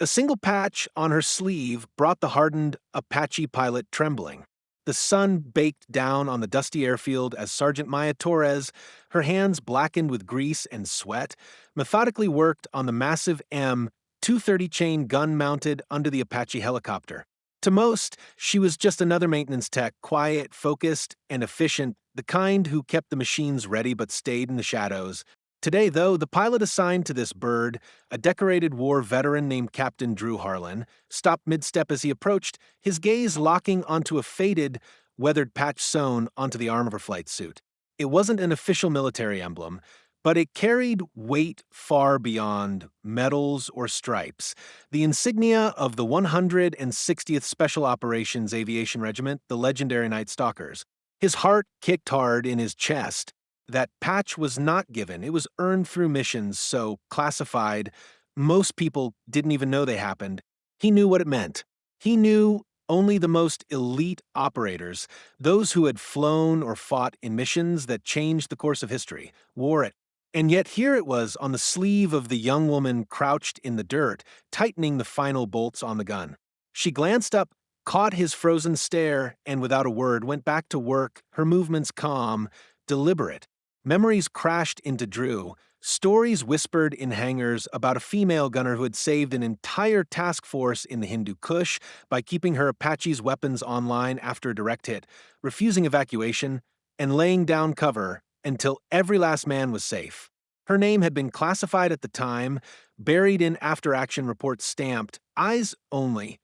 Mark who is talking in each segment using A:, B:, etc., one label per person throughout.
A: A single patch on her sleeve brought the hardened Apache pilot trembling. The sun baked down on the dusty airfield as Sergeant Maya Torres, her hands blackened with grease and sweat, methodically worked on the massive M230 chain gun mounted under the Apache helicopter. To most, she was just another maintenance tech, quiet, focused, and efficient, the kind who kept the machines ready but stayed in the shadows. Today, though, the pilot assigned to this bird, a decorated war veteran named Captain Drew Harlan, stopped mid-step as he approached, his gaze locking onto a faded, weathered patch sewn onto the arm of her flight suit. It wasn't an official military emblem, but it carried weight far beyond medals or stripes. The insignia of the 160th Special Operations Aviation Regiment, the legendary Night Stalkers. His heart kicked hard in his chest. That patch was not given. It was earned through missions, so classified. Most people didn't even know they happened. He knew what it meant. He knew only the most elite operators, those who had flown or fought in missions that changed the course of history, wore it. And yet here it was on the sleeve of the young woman crouched in the dirt, tightening the final bolts on the gun. She glanced up, caught his frozen stare, and without a word went back to work, her movements calm, deliberate. Memories crashed into Drew, stories whispered in hangars about a female gunner who had saved an entire task force in the Hindu Kush by keeping her Apache's weapons online after a direct hit, refusing evacuation, and laying down cover until every last man was safe. Her name had been classified at the time, buried in after-action reports stamped, eyes only.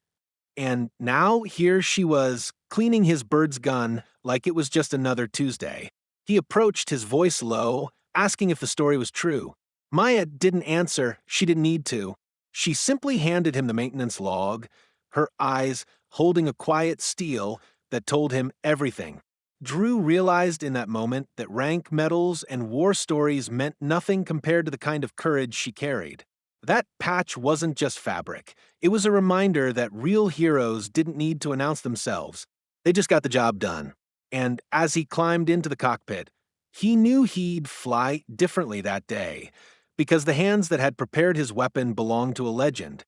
A: And now here she was, cleaning his bird's gun like it was just another Tuesday. He approached, his voice low, asking if the story was true. Maya didn't answer. She didn't need to. She simply handed him the maintenance log, her eyes holding a quiet steel that told him everything. Drew realized in that moment that rank medals and war stories meant nothing compared to the kind of courage she carried. That patch wasn't just fabric. It was a reminder that real heroes didn't need to announce themselves. They just got the job done. And as he climbed into the cockpit, he knew he'd fly differently that day, because the hands that had prepared his weapon belonged to a legend.